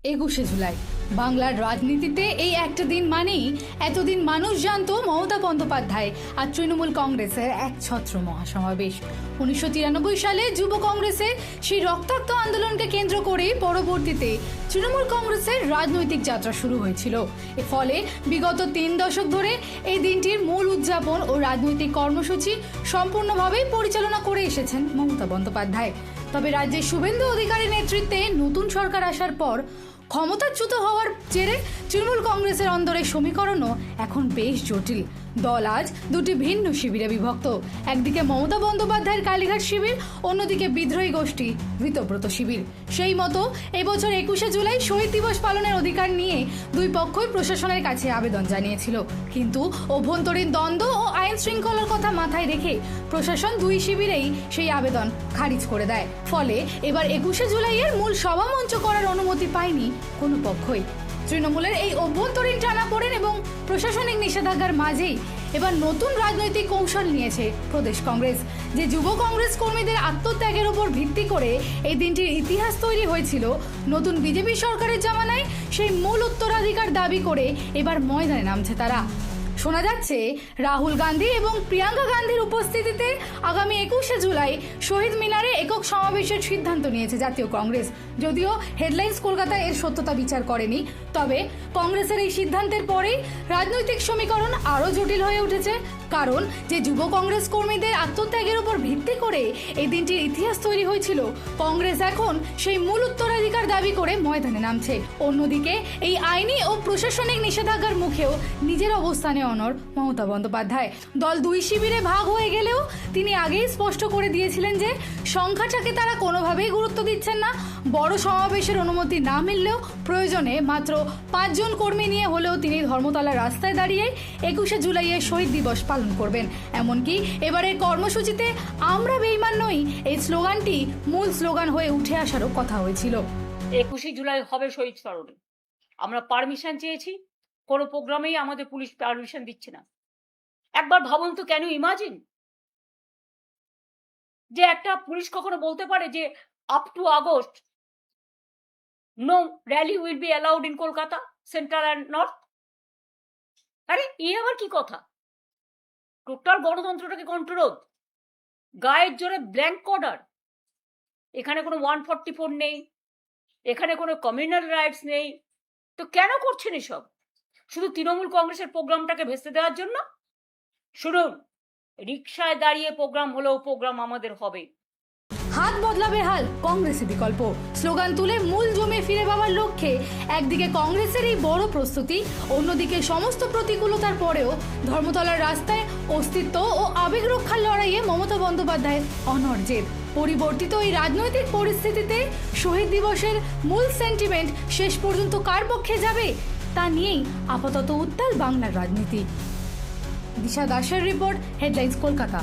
21শে জুলাই বাংলার রাজনীতিতে এই একটা দিন মানেই এতদিন মানুষ জানত মমতা বন্দ্যোপাধ্যায় আর তৃণমূল কংগ্রেসের এক ছত্র মহাসমাবেশ। 1993 সালে যুব কংগ্রেসের সেই রক্তাক্ত আন্দোলনকে কেন্দ্র করে পরবর্তীতে তৃণমূল কংগ্রেসের রাজনৈতিক যাত্রা শুরু হয়েছিল। এর ফলে বিগত 3 দশক ধরে এই দিনটির মূল উদযাপন ও রাজনৈতিক কর্মসূচি সম্পূর্ণভাবে পরিচালনা করে এসেছেন মমতা বন্দ্যোপাধ্যায়। তবে রাজ্যের শুভেন্দু অধিকারীর নেতৃত্বে নতুন সরকার আসার পর ক্ষমতাচ্যুত হওয়ার জেরে তৃণমূল কংগ্রেসের অন্দরের সমীকরণও এখন বেশ জটিল। দল আজ দুটি ভিন্ন শিবিরে বিভক্ত। একদিকে মমতা বন্দ্যোপাধ্যায়ের কালীঘাট শিবির, অন্যদিকে বিদ্রোহী গোষ্ঠী ঋতব্রত শিবির। সেই মতো এবছর 21শে জুলাই শহীদ দিবস পালনের অধিকার নিয়ে দুই পক্ষই প্রশাসনের কাছে আবেদন জানিয়েছিল, কিন্তু অভ্যন্তরীণ দ্বন্দ্ব ও আইন শৃঙ্খলার কথা মাথায় রেখে প্রশাসন দুই শিবিরেই সেই আবেদন খারিজ করে দেয়। ফলে এবার 21শে জুলাইয়ের মূল সভামঞ্চ করার অনুমতি পায়নি কোনো পক্ষই। তৃণমূলের এই অভ্যন্তরীণ টানাপোড়েন এবং প্রশাসনিক নিষেধাজ্ঞার মাঝেই এবার নতুন রাজনৈতিক কৌশল নিয়েছে প্রদেশ কংগ্রেস। যে যুব কংগ্রেস কর্মীদের আত্মত্যাগের উপর ভিত্তি করে এই দিনটির ইতিহাস তৈরি হয়েছিল, নতুন বিজেপি সরকারের জামানায় সেই মূল উত্তরাধিকার দাবি করে এবার ময়দানে নামছে তারা। শোনা যাচ্ছে রাহুল গান্ধী এবং প্রিয়াঙ্কা গান্ধীর উপস্থিতিতে আগামী 21শে জুলাই শহীদ মিনারে একক সমাবেশের সিদ্ধান্ত নিয়েছে জাতীয় কংগ্রেস। যদিও হেডলাইন্স কলকাতা এর সত্যতা বিচার করেনি, তবে কংগ্রেসের এই সিদ্ধান্তের পরেই রাজনৈতিক সমীকরণ আরও জটিল হয়ে উঠেছে। কারণ যে যুব কংগ্রেস কর্মীদের আত্মত্যাগের উপর ভিত্তি করে এই দিনটির ইতিহাস তৈরি হয়েছিল, কংগ্রেস এখন সেই মূল উত্তরাধিকার দাবি করে ময়দানে নামছে। অন্যদিকে এই আইনি ও প্রশাসনিক নিষেধাজ্ঞার মুখেও নিজের অবস্থানে অনড় মমতা বন্দ্যোপাধ্যায়। দল দুই শিবিরে ভাগ হয়ে গেলেও তিনি আগেই স্পষ্ট করে দিয়েছিলেন যে সংখ্যাটাকে তারা কোনোভাবেই গুরুত্ব দিচ্ছেন না। বড় সমাবেশের অনুমতি না মিললেও প্রয়োজনে মাত্র 5 জন কর্মী নিয়ে হলেও তিনি ধর্মতলার রাস্তায় দাঁড়িয়ে 21শে জুলাইয়ের শহীদ দিবস পালন করবেন। এমনকি এবারের কর্মসূচিতে আমরা বেঈমান নই এই স্লোগানটি মূল স্লোগান হয়ে উঠে আসারও কথা হয়েছিল। 21শে জুলাই হবে শহীদ স্মরণে। আমরা পারমিশন চেয়েছি, কোনো প্রোগ্রামেই আমাদের পুলিশ পারমিশন দিচ্ছে না। একবার ভাবুন তো, কেন ইমাজিন যে একটা পুলিশ কখনো বলতে পারে যে up to August no rally will be allowed in Kolkata central and north. আরে এ আবার কি কথা? টোটাল গণতন্ত্রটাকে কন্ট্রোল, গায়ের জোরে ব্ল্যাঙ্ক অর্ডার। এখানে কোনো 144 নেই, এখানে কোনো কমিউনাল রাইটস নেই। তো কেন করছেন এসব? শুধু তৃণমূল কংগ্রেসের প্রোগ্রামটাকে ভেস্তে দেওয়ার জন্য? শুনুন, রিকশায় দাঁড়িয়ে প্রোগ্রাম হলেও প্রোগ্রাম আমাদের হবে। হাত বদলাবে হাল, কংগ্রেসের বিকল্প স্লোগান তুলে মূল জমে ফিরে পাওয়ার লক্ষ্যে একদিকে কংগ্রেসের এই বড় প্রস্তুতি, অন্যদিকে সমস্ত প্রতিকূলতার পরেও ধর্মতলার রাস্তায় অস্তিত্ব ও আবেগ রক্ষার লড়াইয়ে মমতা বন্দ্যোপাধ্যায়ের অনড় জেদ। পরিবর্তিত এই রাজনৈতিক পরিস্থিতিতে শহীদ দিবসের মূল সেন্টিমেন্ট শেষ পর্যন্ত কার পক্ষে যাবে তা নিয়েই আপাতত উত্তাল বাংলার রাজনীতি। দিশা দাসের রিপোর্ট, হেডলাইন্স কলকাতা।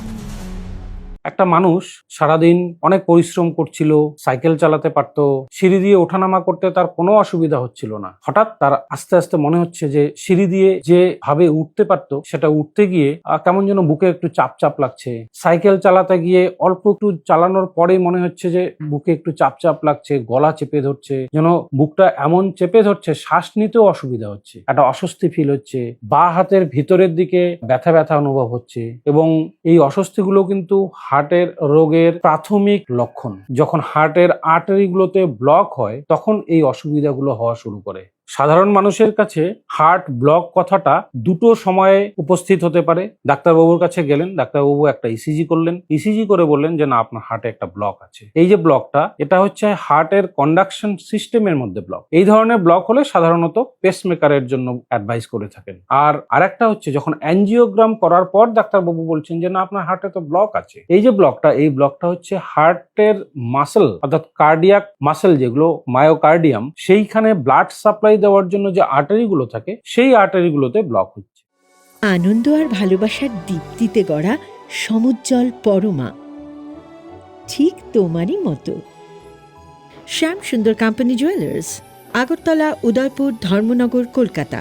একটা মানুষ সারাদিন অনেক পরিশ্রম করছিল, সাইকেল চালাতে পারতো, সিঁড়ি দিয়ে ওঠানামা করতে তার কোনো অসুবিধা হচ্ছিল না। হঠাৎ তার আস্তে আস্তে মনে হচ্ছে যে সিঁড়ি দিয়ে যে ভাবে উঠতে পারতো, সেটা উঠতে গিয়ে কেমন যেন বুকে একটু চাপ চাপ লাগছে। সাইকেল চালাতে গিয়ে অল্প একটু চালানোর পরেই মনে হচ্ছে যে বুকে একটু চাপ চাপ লাগছে, গলা চেপে ধরছে, যেন বুকটা এমন চেপে ধরছে শ্বাস নিতেও অসুবিধা হচ্ছে, একটা অস্বস্তি ফিল হচ্ছে, বাঁ হাতের ভিতরের দিকে ব্যথা ব্যথা অনুভব হচ্ছে। এবং এই অস্বস্তিগুলো কিন্তু হার্টের রোগের প্রাথমিক লক্ষণ। যখন হার্টের আর্টারিগুলোতে ব্লক হয় তখন এই অসুবিধাগুলো হওয়া শুরু করে। সাধারণ মানুষের কাছে হার্ট ব্লক কথাটা দুটো সময়ে উপস্থিত হতে পারে। ডাক্তারবাবুর কাছে গেলেন, ডাক্তারবাবু একটা ইসিজি করলেন, ইসিজি করে বললেন যে না, আপনার হার্টে একটা ব্লক আছে। এই যে ব্লকটা, এটা হচ্ছে হার্টের কন্ডাকশন সিস্টেমের মধ্যে ব্লক। এই ধরনের ব্লক হলে সাধারণত পেসমেকারের জন্য অ্যাডভাইস করে থাকেন। আর আরেকটা হচ্ছে যখন অ্যাঞ্জিওগ্রাম করার পর ডাক্তারবাবু বলছেন যে না, আপনার হার্টে তো ব্লক আছে। এই যে ব্লকটা, এই ব্লকটা হচ্ছে হার্টের মাসেল অর্থাৎ কার্ডিয়াক মাসেল, যেগুলো মায়োকার্ডিয়াম, সেইখানে ব্লাড সাপ্লাই দেওয়ার জন্য যে আর্টারিগুলো থাকে, সেই আর্টারিগুলোতে ব্লক হচ্ছে। আনন্দ আর ভালোবাসার দীপ্তিতে গড়া সমুজ্জ্বল পরমা, ঠিক তোমারই মতো। শ্যাম সুন্দর কোম্পানি জুয়েলার্স, আগরতলা, উদয়পুর, ধর্মনগর, কলকাতা।